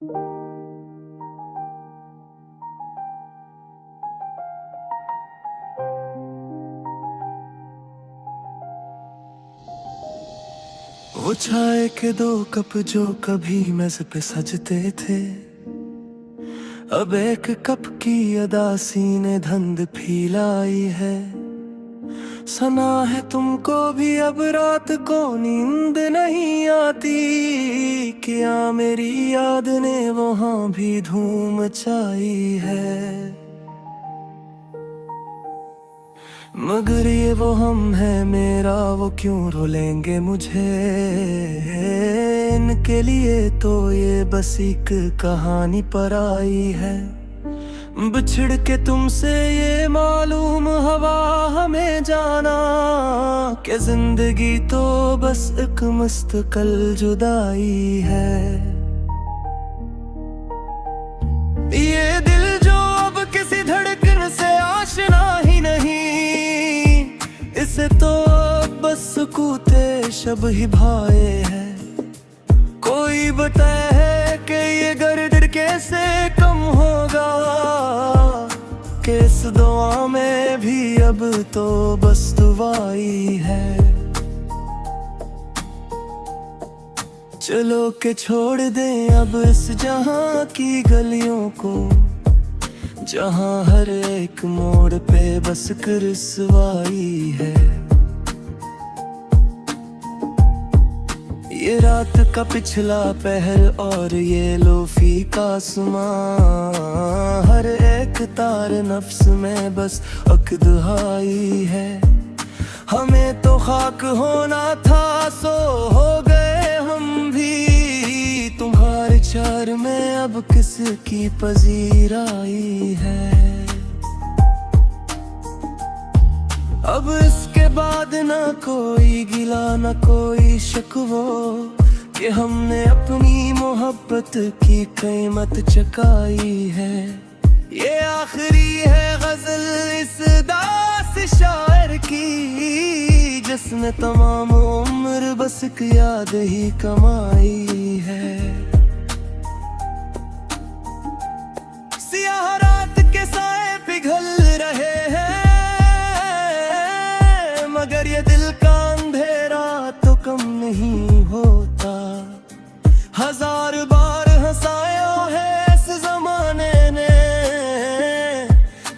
वो चाय के 2 कप जो कभी मेज पे सजते थे, अब 1 कप की अदासी ने धंध फैलाई है। सना है तुमको भी अब रात को नींद नहीं आती, क्या मेरी याद ने वहां भी धूम मचाई है। मगर ये वो हम है मेरा, वो क्यों रोलेंगे मुझे। इनके लिए तो ये बस एक कहानी पर आई है। बिछड़ के तुमसे ये मालूम हवा हमें जाना, कि जिंदगी तो बस एक मुस्तकिल जुदाई है। ये दिल जो अब किसी धड़कन से आशना ही नहीं, इसे तो बस सकूते शब ही भाए है। कोई बताए है कि ये गर्द कैसे कम होगा, कि इस दुआ में भी अब तो बस दुआई है। चलो के छोड़ दें अब इस जहां की गलियों को, जहां हर एक मोड़ पे बस रुसवाई है। ये रात का पिछला पहर और ये लोफी का आसमां, हर एक तार नफ्स में बस अकदहाई है। हमें तो खाक होना था, सो हो गए हम भी। तुम्हारे चार में अब किसकी पजीराई है। अब इसके बाद ना कोई गिला ना कोई शिकवा, कि हमने अपनी मोहब्बत की कीमत चुकाई है। ये आखिरी है गजल इस दास शायर की, जिसने तमाम उम्र बस एक याद ही कमाई है। सियाह रात के साए पिघल रहे हैं, मगर ये दिल का अंधेरा तो कम नहीं होता। 1000 बार हंसाया है इस जमाने ने,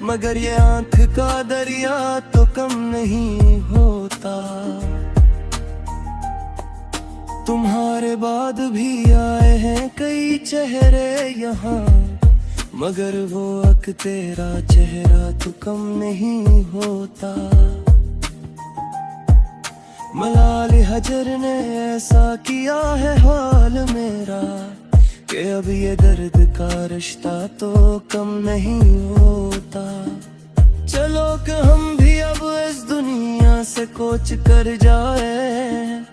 मगर ये आंख का दरिया तो कम नहीं होता। तुम्हारे बाद भी आए हैं कई चेहरे यहाँ, मगर वो अक तेरा चेहरा तो कम नहीं होता। मलाल हजर ने ऐसा किया है हाल मेरा, कि अब ये दर्द का रिश्ता तो कम नहीं होता। चलो कि हम भी अब इस दुनिया से कोच कर जाए,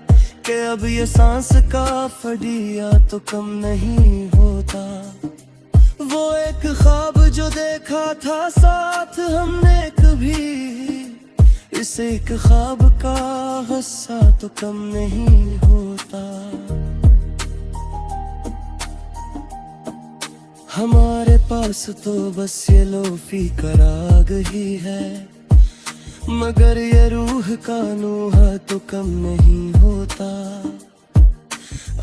कि अब ये सांस का फडिया तो कम नहीं होता। वो एक ख्वाब जो देखा था साथ हमने कभी, इस एक ख्वाब का गुस्सा तो कम नहीं होता। हमारे पास तो बस ये लोफी का राग ही है, मगर ये रूह का नूहा तो कम नहीं होता।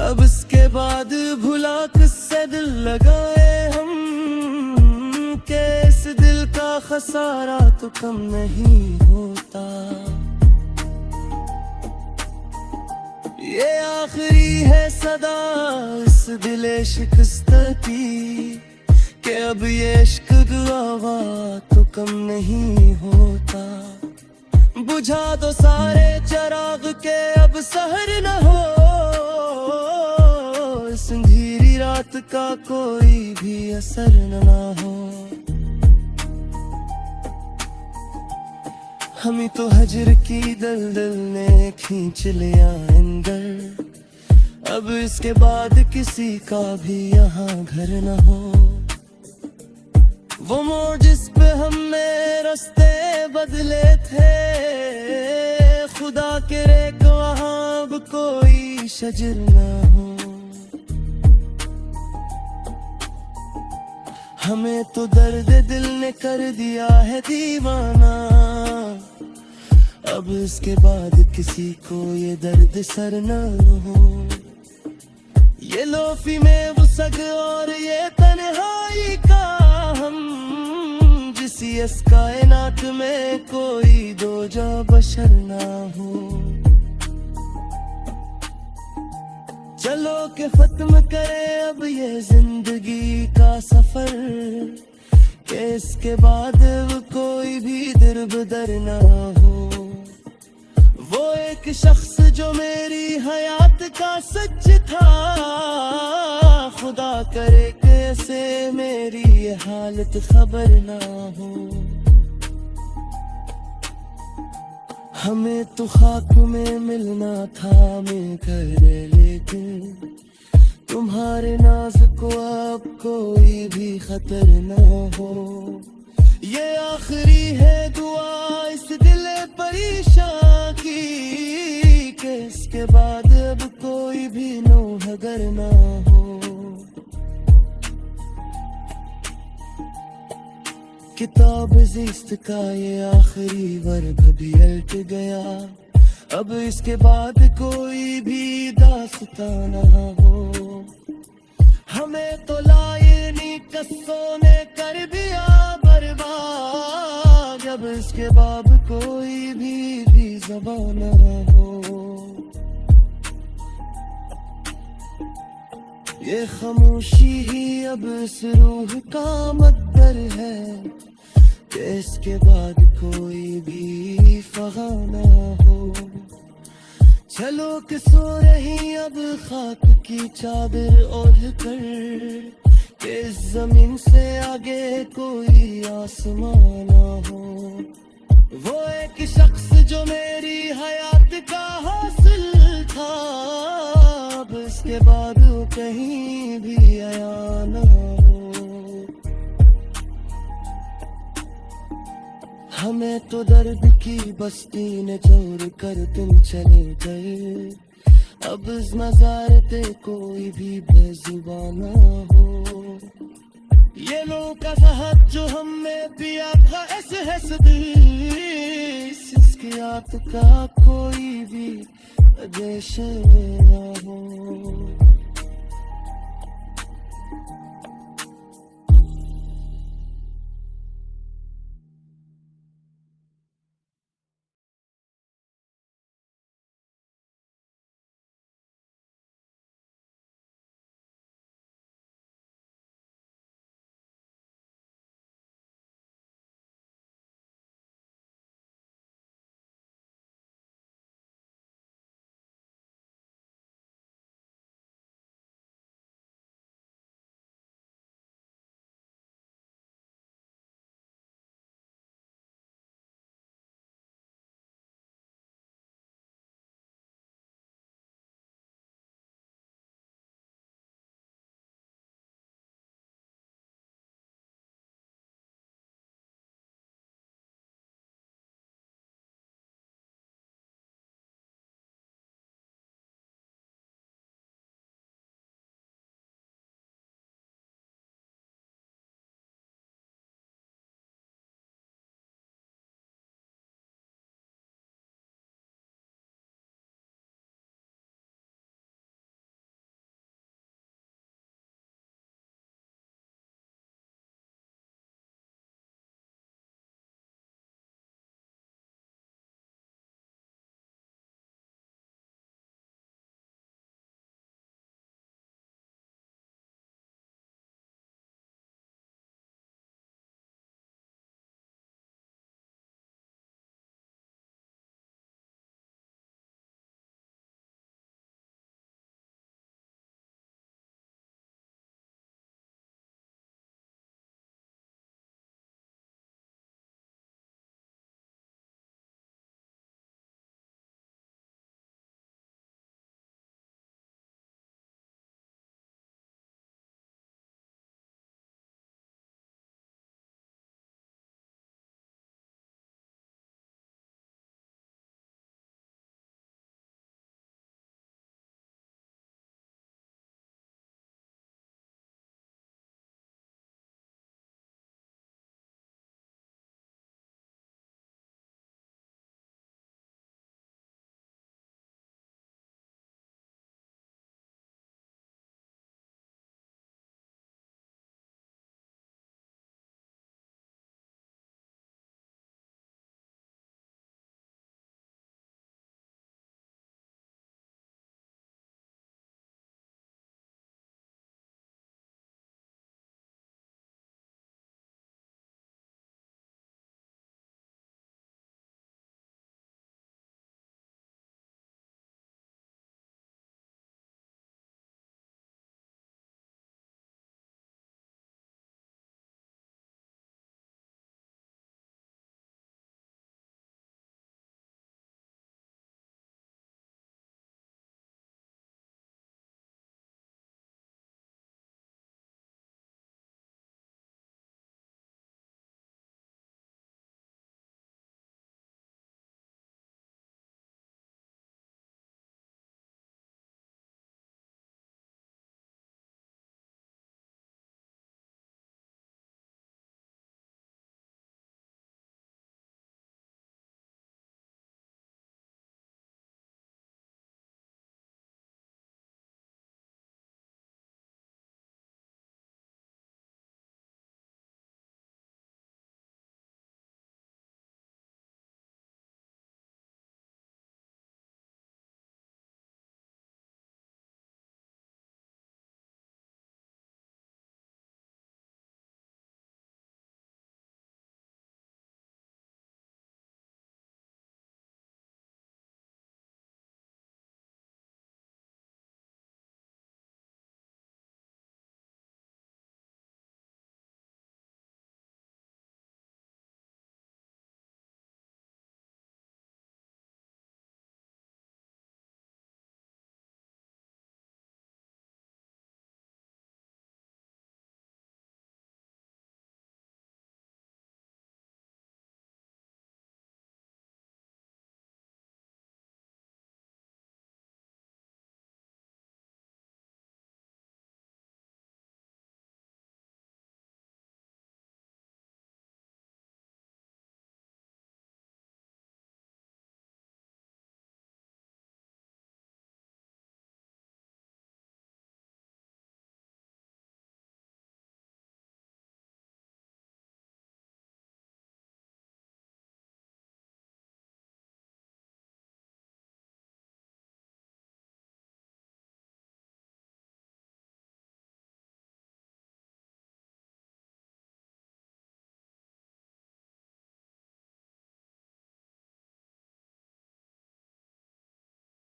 अब इसके बाद भुला किससे दिल लगाए हम, के इस दिल का खसारा तो कम नहीं होता। ये आखिरी है सदा इस दिले शिकस्त की, कि अब ये इश्क दुआवा तो कम नहीं होता। बुझा दो सारे चराग के अब सहर न हो, इस अंधेरी रात का कोई भी असर न हो। हमें तो हजर की दलदल ने खींच लिया अंदर, अब इसके बाद किसी का भी यहाँ घर न हो। वो मोड़ जिस पे हमने रास्ते बदले थे, खुदा करे को वहाँ अब कोई शजर न हो। हमें तो दर्द दिल ने कर दिया है दीवाना, अब इसके बाद किसी को ये दर्द सर न हो। ये लोफी में वसग और ये तन्हाई का हम, जिस इस कायनात में कोई दो जा बशर ना हो। चलो के खत्म करे अब ये जिंदगी का सफर, के इसके बाद कोई भी दर बदर ना हो। वो एक शख्स जो मेरी हयात का सच था, खुदा करे कैसे मेरी ये हालत खबर ना हो। हमें तो खाक में मिलना था मिलकर, लेकिन तुम्हारे नाज को अब कोई भी खतर ना हो। ये आखिरी है दुआ इस दिल परेशान की, कि इसके बाद अब कोई भी नौहगर ना हो। किताब ज़िस्त का ये आखिरी वर्ग भी उलट गया, अब इसके बाद कोई भी दास्तां ना हो। हमें तो लायनी कस्सों ने कर दिया बर्बाद, अब इसके बाद कोई भी ज़बान ना हो। ये खामोशी ही अब इस रूह का मद्दर है, कि इसके बाद कोई भी फगा ना हो। चलो कि सो रही अब खाक की चादर ओढ़ कर, कि इस जमीन से आगे कोई आसमां ना हो। वो एक शख्स जो मेरी हयात का हासिल था, अब इसके बाद वो कहीं भी आया ना हो। हमें तो दर्द की बस्ती ने छोड़ कर तुम चले गए, अब इस नज़ारे पे कोई भी बेज़ुबान ना हो। ये लोग का जहर जो हमने पिया था ऐसे इसकी याद का कोई भी देश ना हो।